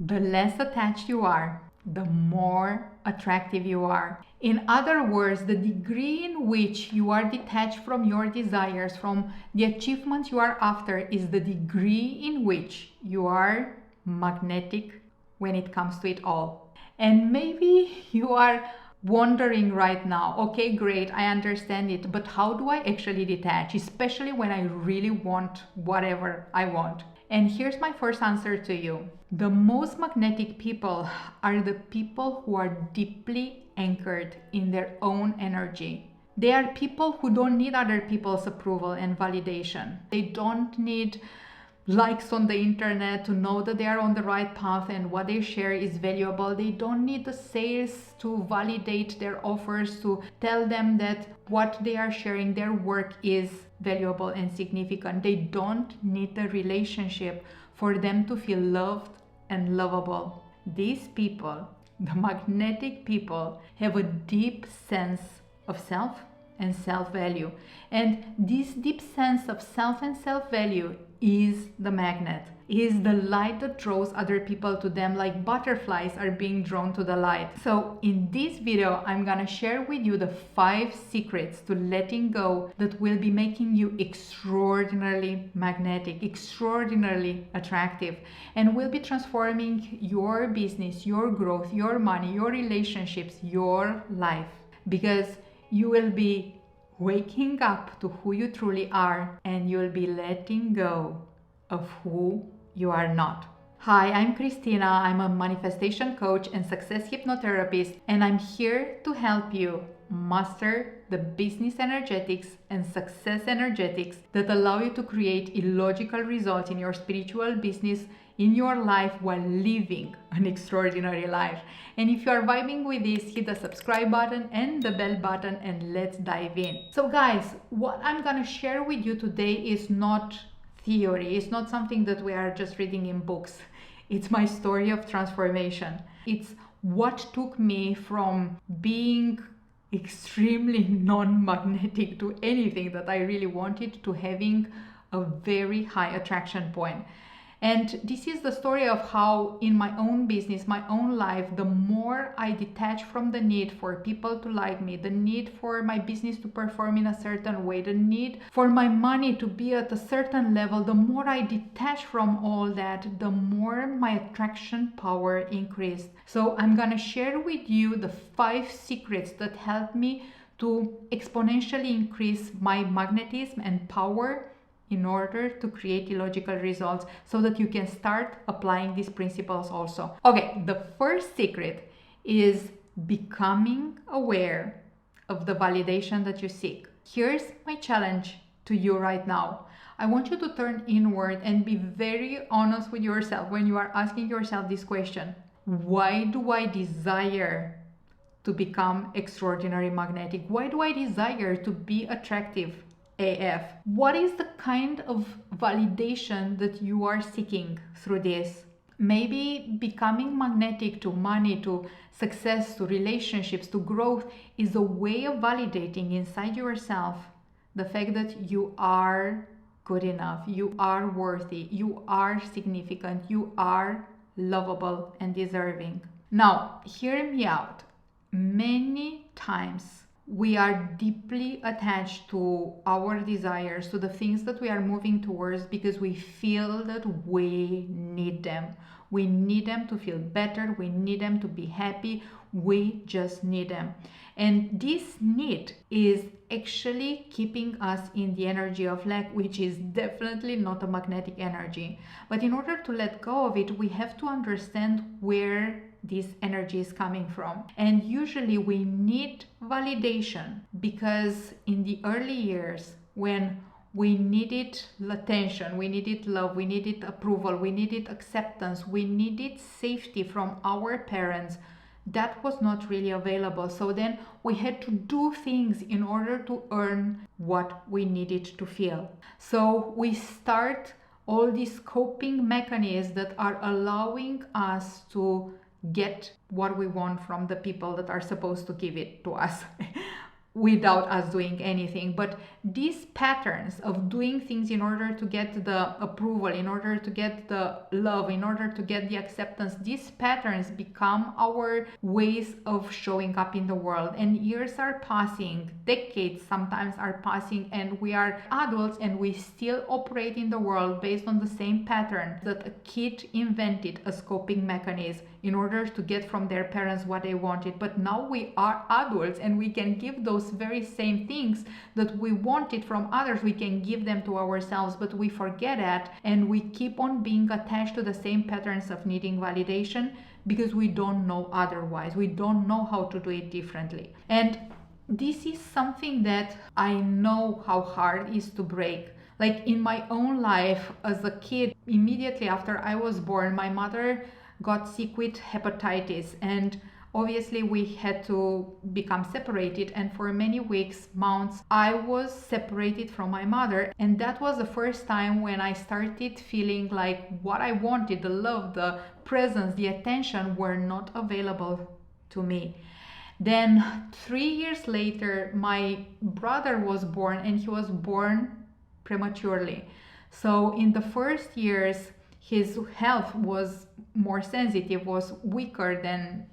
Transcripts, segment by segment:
the less attached you are, the more attractive you are. In other words, the degree in which you are detached from your desires, from the achievements you are after, is the degree in which you are magnetic when it comes to it all. And maybe you are wondering right now, okay, great, I understand it, but how do I actually detach, especially when I really want whatever I want? And here's my first answer to you. The most magnetic people are the people who are deeply anchored in their own energy. They are people who don't need other people's approval and validation. They don't need likes on the internet to know that they are on the right path and what they share is valuable. They don't need the sales to validate their offers, to tell them that what they are sharing, their work, is valuable and significant. They don't need the relationship for them to feel loved and lovable. These people, the magnetic people, have a deep sense of self and self-value. And this deep sense of self and self-value is the magnet, is the light that draws other people to them, like butterflies are being drawn to the light. So in this video, I'm gonna share with you the 5 secrets to letting go that will be making you extraordinarily magnetic, extraordinarily attractive, and will be transforming your business, your growth, your money, your relationships, your life. Because you will be waking up to who you truly are, and you'll be letting go of who you are not. Hi, I'm Cristina. I'm a manifestation coach and success hypnotherapist, and I'm here to help you master the business energetics and success energetics that allow you to create illogical results in your spiritual business, in your life, while living an extraordinary life. And if you are vibing with this, hit the subscribe button and the bell button, and let's dive in. So guys, what I'm gonna share with you today is not theory. It's not something that we are just reading in books. It's my story of transformation. It's what took me from being extremely non-magnetic to anything that I really wanted, to having a very high attraction point. And this is the story of how in my own business, my own life, the more I detach from the need for people to like me, the need for my business to perform in a certain way, the need for my money to be at a certain level, the more I detach from all that, the more my attraction power increased. So I'm gonna share with you the 5 secrets that help me to exponentially increase my magnetism and power in order to create illogical results, so that you can start applying these principles also. Okay, the first secret is becoming aware of the validation that you seek. Here's my challenge to you right now. I want you to turn inward and be very honest with yourself when you are asking yourself this question: why do I desire to become extraordinary magnetic? Why do I desire to be attractive AF? What is the kind of validation that you are seeking through this? Maybe becoming magnetic to money, to success, to relationships, to growth is a way of validating inside yourself the fact that you are good enough, you are worthy, you are significant, you are lovable and deserving. Now, hear me out. Many times we are deeply attached to our desires, to the things that we are moving towards, because we feel that we need them. We need them to feel better. We need them to be happy. We just need them. And this need is actually keeping us in the energy of lack, which is definitely not a magnetic energy. But in order to let go of it, we have to understand where this energy is coming from. And usually we need validation because in the early years, when we needed attention, we needed love, we needed approval, we needed acceptance, we needed safety from our parents, that was not really available. So then we had to do things in order to earn what we needed to feel. So we start all these coping mechanisms that are allowing us to get what we want from the people that are supposed to give it to us. without us doing anything. But these patterns of doing things in order to get the approval, in order to get the love, in order to get the acceptance, these patterns become our ways of showing up in the world. And years are passing, decades sometimes are passing, and we are adults and we still operate in the world based on the same pattern that a kid invented as coping mechanism in order to get from their parents what they wanted. But now we are adults and we can give those very same things that we wanted from others, we can give them to ourselves, but we forget that and we keep on being attached to the same patterns of needing validation because we don't know otherwise. We don't know how to do it differently. And this is something that I know how hard it is to break. Like in my own life as a kid, immediately after I was born, my mother got sick with hepatitis, and obviously we had to become separated, and for many weeks, months, I was separated from my mother. And that was the first time when I started feeling like what I wanted, the love, the presence, the attention, were not available to me. Then 3 years later, my brother was born, and he was born prematurely. So in the first years, his health was more sensitive, was weaker than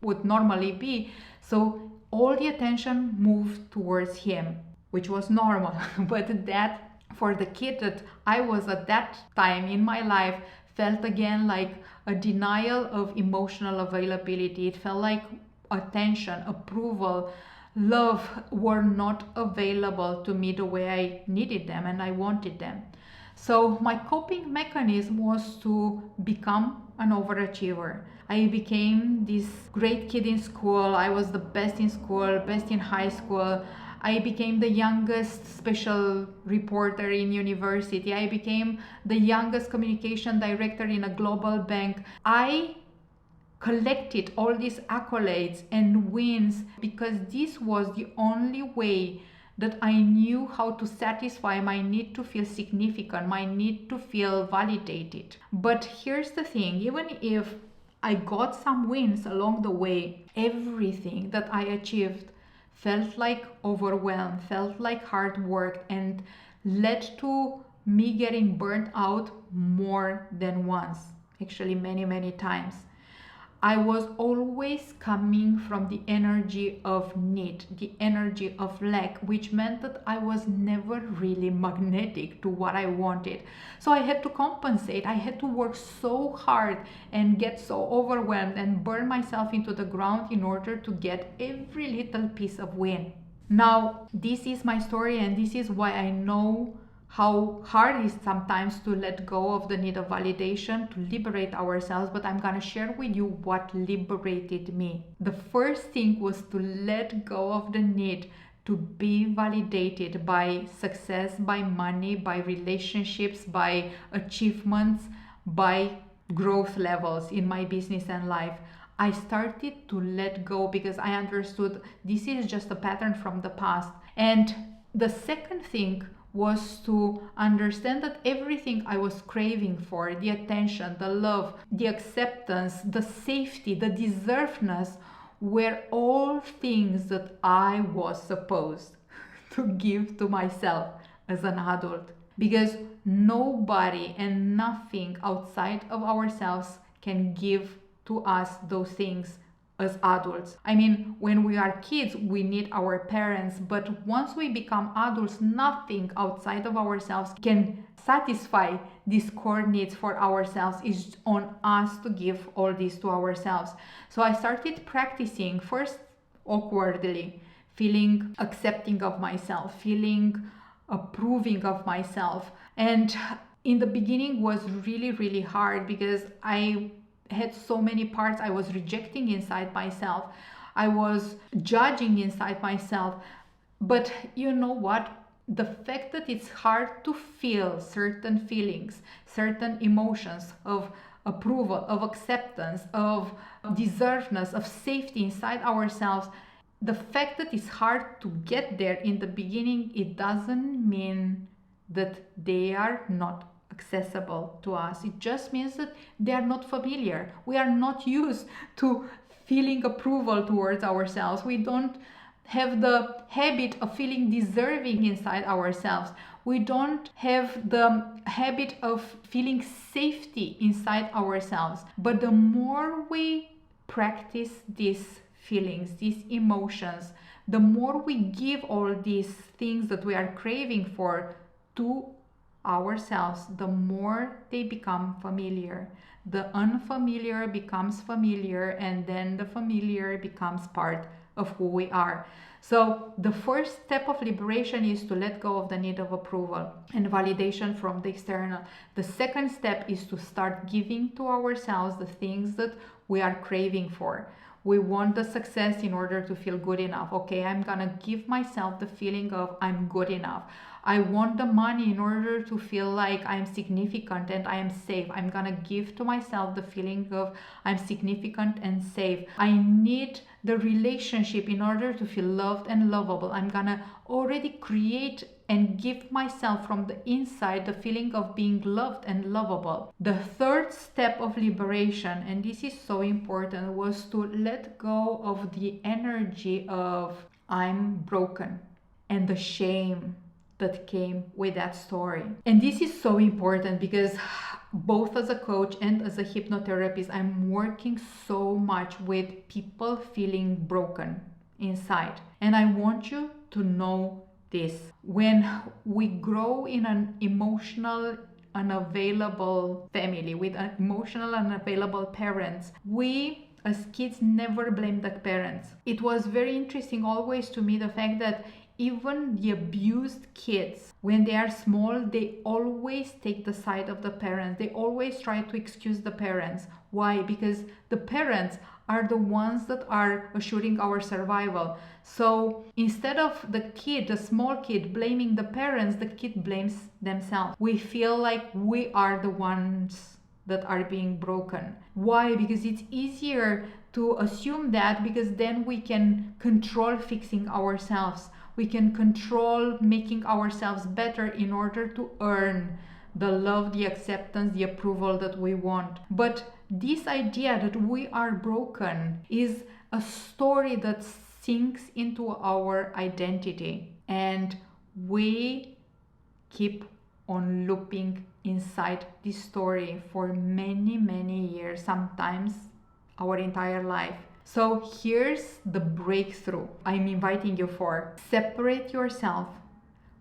would normally be. So all the attention moved towards him, which was normal. But that, for the kid that I was at that time in my life, felt again like a denial of emotional availability. It felt like attention, approval, love were not available to me the way I needed them and I wanted them. So my coping mechanism was to become an overachiever. I became this great kid in school. I was the best in school, best in high school. I became the youngest special reporter in university. I became the youngest communication director in a global bank. I collected all these accolades and wins because this was the only way that I knew how to satisfy my need to feel significant, my need to feel validated. But here's the thing, even if I got some wins along the way, everything that I achieved felt like overwhelmed, felt like hard work, and led to me getting burnt out more than once, actually many times. I was always coming from the energy of need, the energy of lack, which meant that I was never really magnetic to what I wanted. So I had to compensate. I had to work so hard and get so overwhelmed and burn myself into the ground in order to get every little piece of win. Now, this is my story, and this is why I know how hard it is sometimes to let go of the need of validation, to liberate ourselves, but I'm gonna share with you what liberated me. The first thing was to let go of the need to be validated by success, by money, by relationships, by achievements, by growth levels in my business and life. I started to let go because I understood this is just a pattern from the past. And the second thing was to understand that everything I was craving for, the attention, the love, the acceptance, the safety, the deservedness, were all things that I was supposed to give to myself as an adult. Because nobody and nothing outside of ourselves can give to us those things as adults. I mean, when we are kids, we need our parents, but once we become adults, nothing outside of ourselves can satisfy these core needs for ourselves. It's on us to give all this to ourselves. So I started practicing, first awkwardly, feeling accepting of myself, feeling approving of myself. And in the beginning was really hard because I had so many parts I was rejecting inside myself. I was judging inside myself. But you know what? The fact that it's hard to feel certain feelings, certain emotions of approval, of acceptance, of deservedness, of safety inside ourselves, the fact that it's hard to get there in the beginning, it doesn't mean that they are not accessible to us. It just means that they are not familiar. We are not used to feeling approval towards ourselves. We don't have the habit of feeling deserving inside ourselves. We don't have the habit of feeling safety inside ourselves. But the more we practice these feelings, these emotions, the more we give all these things that we are craving for to ourselves, the more they become familiar. The unfamiliar becomes familiar, and then the familiar becomes part of who we are. So the first step of liberation is to let go of the need of approval and validation from the external. The second step is to start giving to ourselves the things that we are craving for. We want the success in order to feel good enough. Okay, I'm gonna give myself the feeling of I'm good enough. I want the money in order to feel like I'm significant and I am safe. I'm gonna give to myself the feeling of I'm significant and safe. I need the relationship in order to feel loved and lovable. I'm gonna already create and give myself from the inside the feeling of being loved and lovable. The third step of liberation, and this is so important, was to let go of the energy of I'm broken and the shame that came with that story. And this is so important because both as a coach and as a hypnotherapist, I'm working so much with people feeling broken inside. And I want you to know this. When we grow in an emotional unavailable family with emotional unavailable parents, we as kids never blame the parents. It was very interesting always to me the fact that even the abused kids, when they are small, they always take the side of the parents. They always try to excuse the parents. Why? Because the parents are the ones that are assuring our survival. So instead of the kid, the small kid, blaming the parents, the kid blames themselves. We feel like we are the ones that are being broken. Why? Because it's easier to assume that, because then we can control fixing ourselves. We can control making ourselves better in order to earn the love, the acceptance, the approval that we want. But this idea that we are broken is a story that sinks into our identity, and we keep on looping inside this story for many, many years, sometimes our entire life. So here's the breakthrough I'm inviting you for. Separate yourself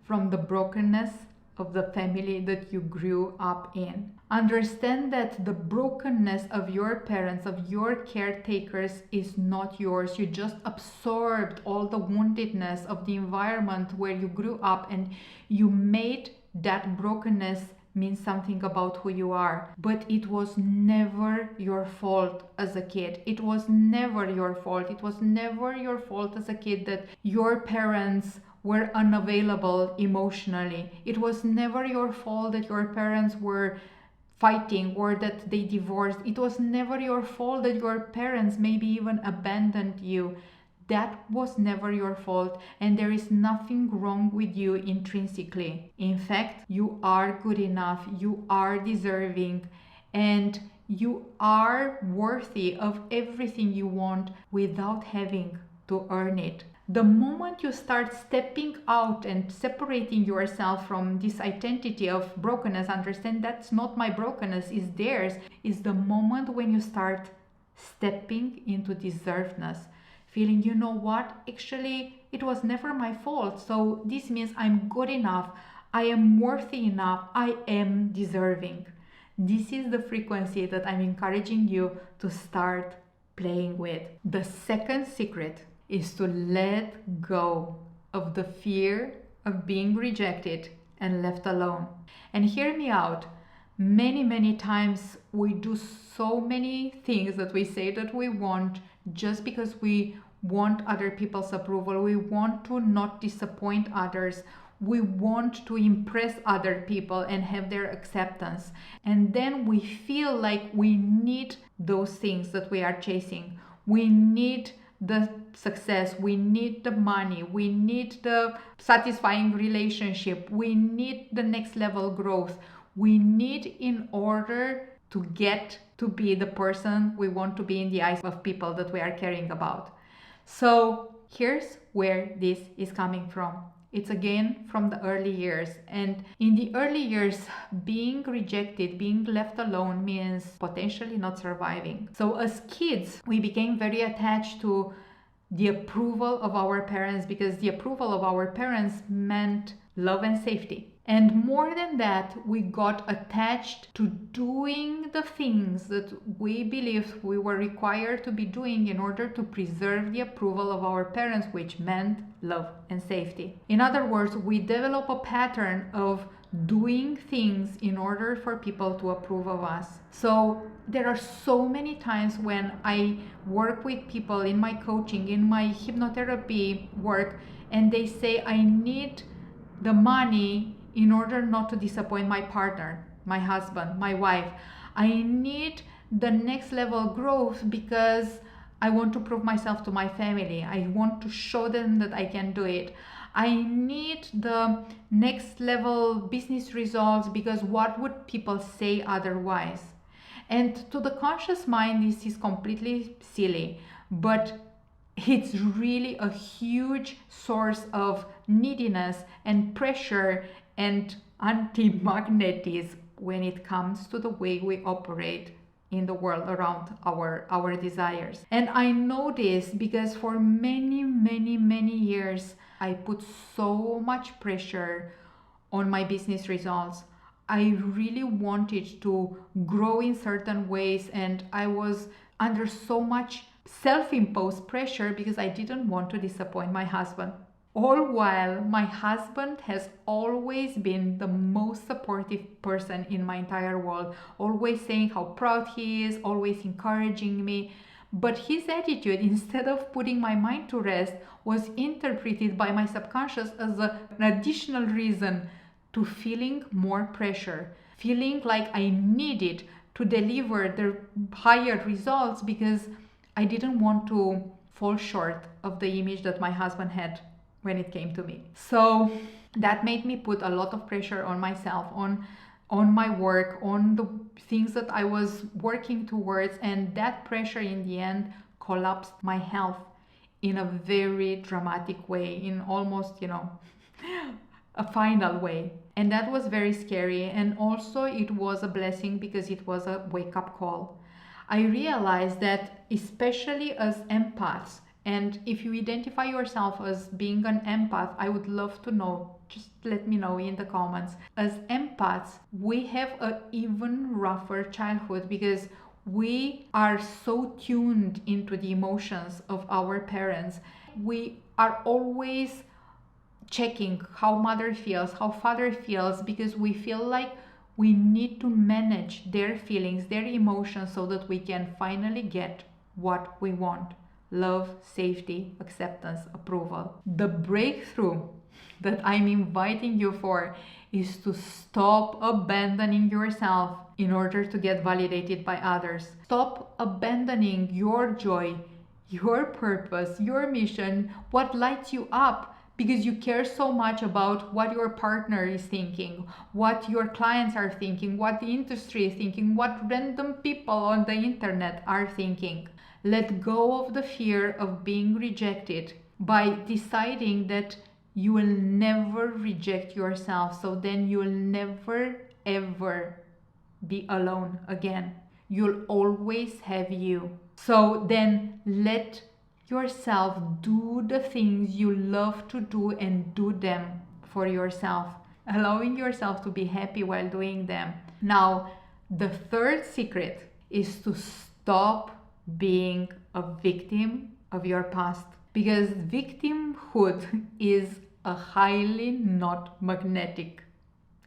from the brokenness of the family that you grew up in. Understand that the brokenness of your parents, of your caretakers, is not yours. You just absorbed all the woundedness of the environment where you grew up, and you made that brokenness means something about who you are. But it was never your fault as a kid. It was never your fault. It was never your fault as a kid that your parents were unavailable emotionally. It was never your fault that your parents were fighting or that they divorced. It was never your fault that your parents maybe even abandoned you. That was never your fault, and there is nothing wrong with you intrinsically. In fact, you are good enough, you are deserving, and you are worthy of everything you want without having to earn it. The moment you start stepping out and separating yourself from this identity of brokenness, understand that's not my brokenness, it's theirs, is the moment when you start stepping into deservedness. Feeling, you know what, actually it was never my fault, so this means I'm good enough, I am worthy enough, I am deserving. This is the frequency that I'm encouraging you to start playing with. The second secret is to let go of the fear of being rejected and left alone. And hear me out. Many times we do so many things that we say that we want just because we want other people's approval. We want to not disappoint others. We want to impress other people and have their acceptance. And then we feel like we need those things that we are chasing. We need the success, we need the money, we need the satisfying relationship, we need the next level growth. We need in order to get to be the person we want to be in the eyes of people that we are caring about. So Here's where this is coming from. It's again from the early years. And in the early years, being rejected, being left alone means potentially not surviving. So as kids, we became very attached to the approval of our parents, because the approval of our parents meant love and safety. And more than that, we got attached to doing the things that we believed we were required to be doing in order to preserve the approval of our parents, which meant love and safety. In other words, we develop a pattern of doing things in order for people to approve of us. So there are so many times when I work with people in my coaching, in my hypnotherapy work, and they say, I need the money in order not to disappoint my partner, my husband, my wife. I need the next level growth because I want to prove myself to my family. I want to show them that I can do it. I need the next level business results because what would people say otherwise? And to the conscious mind, this is completely silly, but it's really a huge source of neediness and pressure and anti-magnetism when it comes to the way we operate in the world around our desires. And I know this because for many years I put so much pressure on my business results. I really wanted to grow in certain ways, and I was under so much self-imposed pressure because I didn't want to disappoint my husband. All while my husband has always been the most supportive person in my entire world, always saying how proud he is, always encouraging me. But his attitude, instead of putting my mind to rest, was interpreted by my subconscious as an additional reason to feeling more pressure, feeling like I needed to deliver the higher results because I didn't want to fall short of the image that my husband had when it came to me. So that made me put a lot of pressure on myself, on my work, on the things that I was working towards, and that pressure in the end collapsed my health in a very dramatic way, in almost, a final way. And that was very scary, and also it was a blessing because it was a wake-up call. I realized that, especially as empaths, and if you identify yourself as being an empath, I would love to know. Just let me know in the comments. As empaths, we have an even rougher childhood because we are so tuned into the emotions of our parents. We are always checking how mother feels, how father feels, because we feel like we need to manage their feelings, their emotions, so that we can finally get what we want. Love, safety, acceptance, approval. The breakthrough that I'm inviting you for is to stop abandoning yourself in order to get validated by others. Stop abandoning your joy, your purpose, your mission, what lights you up, because you care so much about what your partner is thinking, what your clients are thinking, what the industry is thinking, what random people on the internet are thinking. Let go of the fear of being rejected by deciding that you will never reject yourself. So then you'll never ever be alone again. You'll always have you. So then let yourself do the things you love to do and do them for yourself, allowing yourself to be happy while doing them. Now, the third secret is to stop being a victim of your past, because victimhood is a highly not magnetic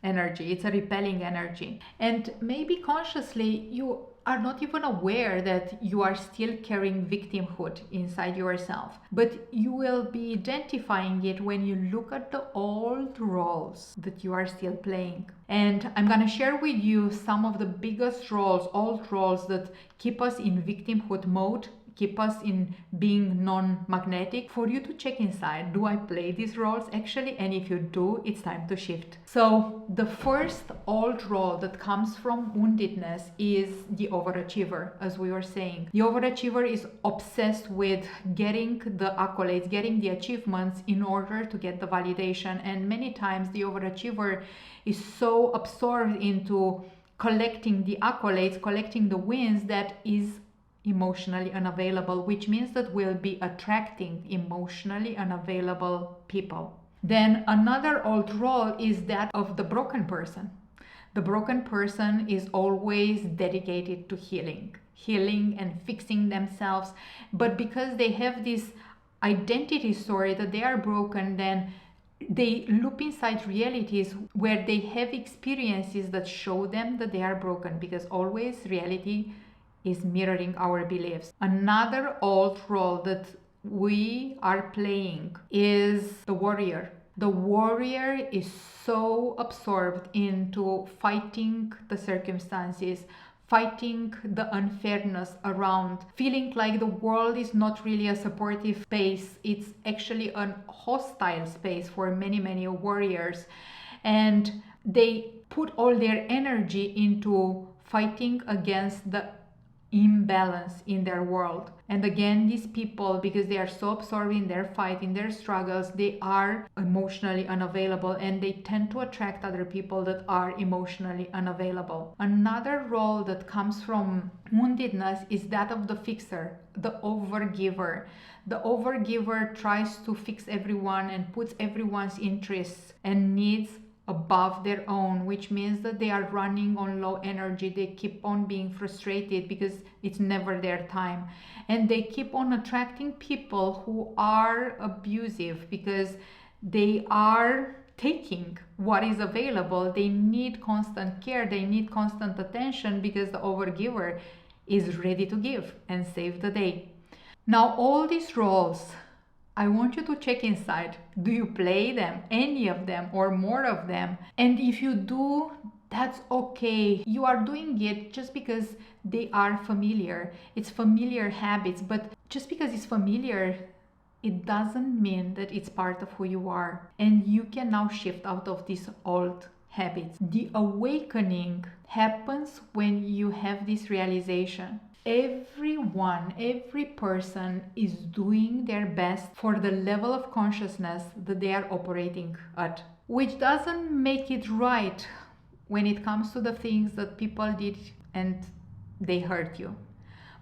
energy. It's a repelling energy, and maybe consciously you are not even aware that you are still carrying victimhood inside yourself, but you will be identifying it when you look at the old roles that you are still playing. And I'm gonna share with you some of the biggest roles, old roles, that keep us in victimhood mode, keep us in being non-magnetic, for you to check inside, do I play these roles actually? And if you do, it's time to shift. So the first old role that comes from woundedness is the overachiever. As we were saying, the overachiever is obsessed with getting the accolades, getting the achievements in order to get the validation. And many times the overachiever is so absorbed into collecting the accolades, collecting the wins, that is emotionally unavailable, which means that we'll be attracting emotionally unavailable people. Then another old role is that of the broken person. The broken person is always dedicated to healing and fixing themselves. But because they have this identity story that they are broken, then they loop inside realities where they have experiences that show them that they are broken, because always reality is mirroring our beliefs. Another old role that we are playing is the warrior. The warrior is so absorbed into fighting the circumstances, fighting the unfairness around, feeling like the world is not really a supportive space. It's actually a hostile space for many warriors. And they put all their energy into fighting against the imbalance in their world. And again, these people, because they are so absorbed in their fight, in their struggles, they are emotionally unavailable, and they tend to attract other people that are emotionally unavailable. Another role that comes from woundedness is that of the fixer, the overgiver. The overgiver tries to fix everyone and puts everyone's interests and needs above their own, which means that they are running on low energy. They keep on being frustrated because it's never their time, and they keep on attracting people who are abusive because they are taking what is available. They need constant care, they need constant attention, because the overgiver is ready to give and save the day. Now, all these roles, I want you to check inside. Do you play them, any of them, or more of them? And if you do, that's okay. You are doing it just because they are familiar. It's familiar habits, but just because it's familiar, it doesn't mean that it's part of who you are. And you can now shift out of these old habits. The awakening happens when you have this realization. Everyone, every person is doing their best for the level of consciousness that they are operating at, which doesn't make it right when it comes to the things that people did and they hurt you.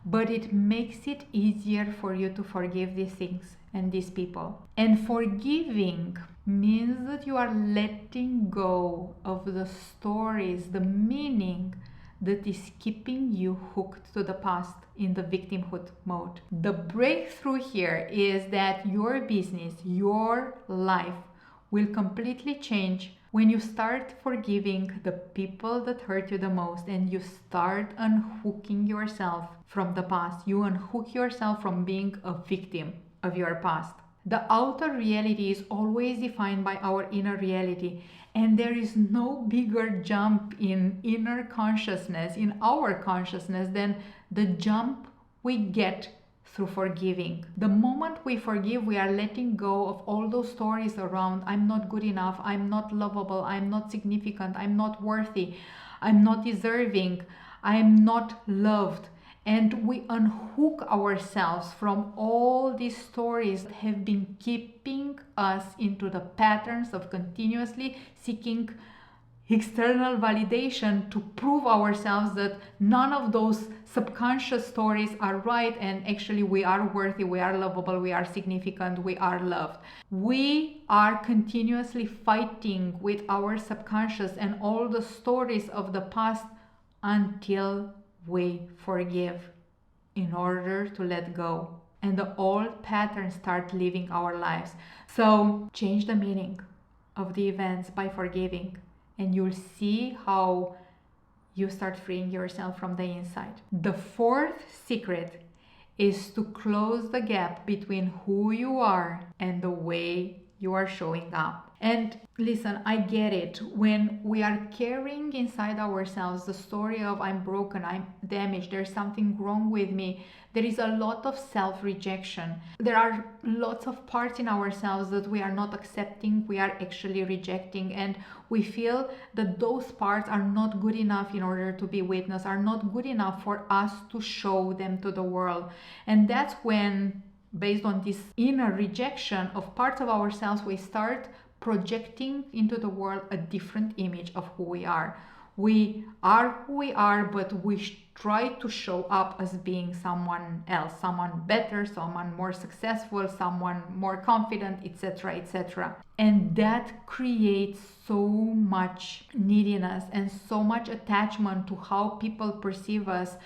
But it makes it easier for you to forgive these things and these people. And forgiving means that you are letting go of the stories, the meaning that is keeping you hooked to the past in the victimhood mode. The breakthrough here is that your business, your life will completely change when you start forgiving the people that hurt you the most, and you start unhooking yourself from the past. You unhook yourself from being a victim of your past. The outer reality is always defined by our inner reality. And there is no bigger jump in inner consciousness, in our consciousness, than the jump we get through forgiving. The moment we forgive, we are letting go of all those stories around I'm not good enough, I'm not lovable, I'm not significant, I'm not worthy, I'm not deserving, I'm not loved. And we unhook ourselves from all these stories that have been keeping us into the patterns of continuously seeking external validation to prove ourselves that none of those subconscious stories are right, and actually we are worthy, we are lovable, we are significant, we are loved. We are continuously fighting with our subconscious and all the stories of the past until we forgive in order to let go, and the old patterns start living our lives. So change the meaning of the events by forgiving, and you'll see how you start freeing yourself from the inside. The fourth secret is to close the gap between who you are and the way you are showing up. And listen, I get it. When we are carrying inside ourselves the story of I'm broken, I'm damaged, there's something wrong with me, there is a lot of self-rejection. There are lots of parts in ourselves that we are not accepting, we are actually rejecting, and we feel that those parts are not good enough in order to be witnessed, are not good enough for us to show them to the world. And that's when, based on this inner rejection of parts of ourselves, we start projecting into the world a different image of who we are. We are who we are, but we try to show up as being someone else, someone better, someone more successful, someone more confident, etc., etc. And that creates so much neediness and so much attachment to how people perceive us,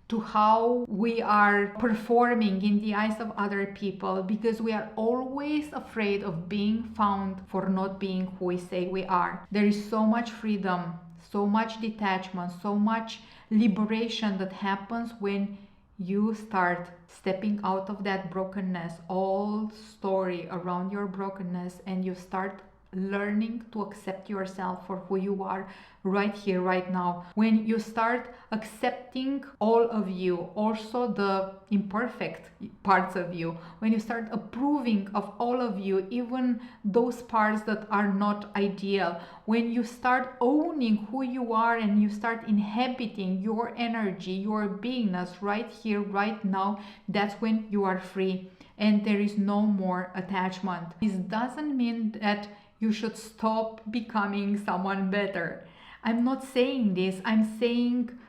to how we are performing in the eyes of other people, because we are always afraid of being found for not being who we say we are. There is so much freedom, so much detachment, so much liberation that happens when you start stepping out of that brokenness, all story around your brokenness, and you start learning to accept yourself for who you are right here, right now. When you start accepting all of you, also the imperfect parts of you, when you start approving of all of you, even those parts that are not ideal, when you start owning who you are and you start inhabiting your energy, your beingness right here, right now, that's when you are free and there is no more attachment. This doesn't mean that you should stop becoming someone better. I'm not saying this. I'm saying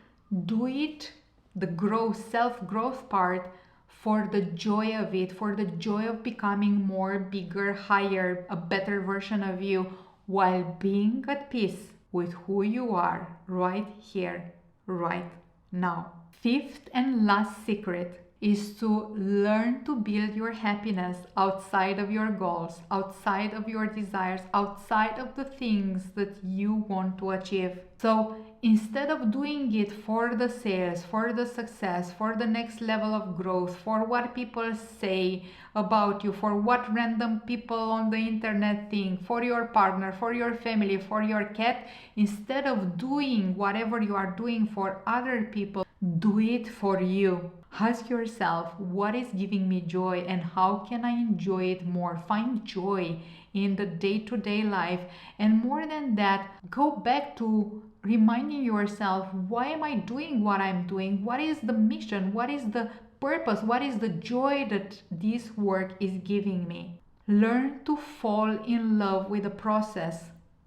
do it, the growth, self-growth part, for the joy of it, for the joy of becoming more, bigger, higher, a better version of you, while being at peace with who you are right here, right now. Fifth and last secret is to learn to build your happiness outside of your goals, outside of your desires, outside of the things that you want to achieve. So instead of doing it for the sales, for the success, for the next level of growth, for what people say about you, for what random people on the internet think, for your partner, for your family, for your cat, instead of doing whatever you are doing for other people, do it for you. Ask yourself, what is giving me joy and how can I enjoy it more? Find joy in the day-to-day life. And more than that, go back to reminding yourself, why am I doing what I'm doing? What is the mission? What is the purpose? What is the joy that this work is giving me? Learn to fall in love with the process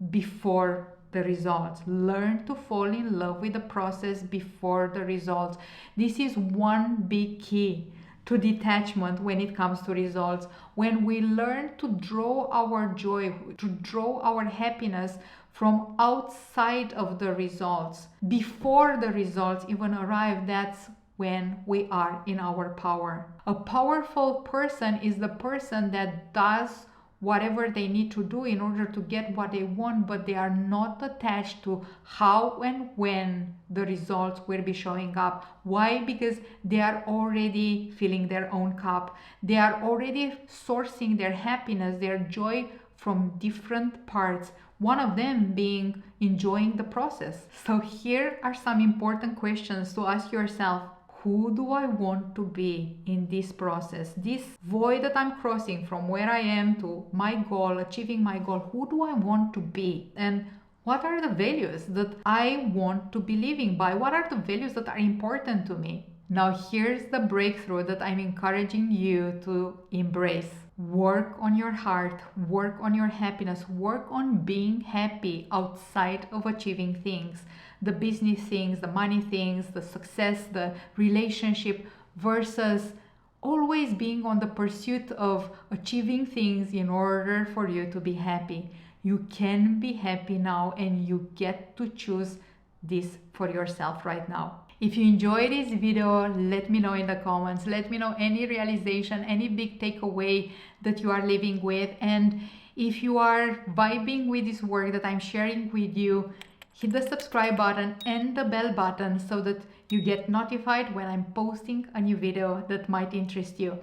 before the results. Learn to fall in love with the process before the results. This is one big key to detachment when it comes to results. When we learn to draw our joy, to draw our happiness from outside of the results, before the results even arrive, that's when we are in our power. A powerful person is the person that does whatever they need to do in order to get what they want, but they are not attached to how and when the results will be showing up. Why? Because they are already filling their own cup. They are already sourcing their happiness, their joy from different parts. One of them being enjoying the process. So here are some important questions to ask yourself. Who do I want to be in this process? This void that I'm crossing from where I am to my goal, achieving my goal, who do I want to be? And what are the values that I want to be living by? What are the values that are important to me? Now here's the breakthrough that I'm encouraging you to embrace. Work on your heart, work on your happiness, work on being happy outside of achieving things. The business things, the money things, the success, the relationship, versus always being on the pursuit of achieving things in order for you to be happy. You can be happy now and you get to choose this for yourself right now. If you enjoyed this video, let me know in the comments. Let me know any realization, any big takeaway that you are living with. And if you are vibing with this work that I'm sharing with you, hit the subscribe button and the bell button so that you get notified when I'm posting a new video that might interest you.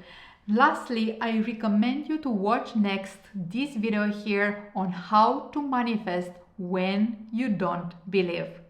Lastly, I recommend you to watch next this video here on how to manifest when you don't believe.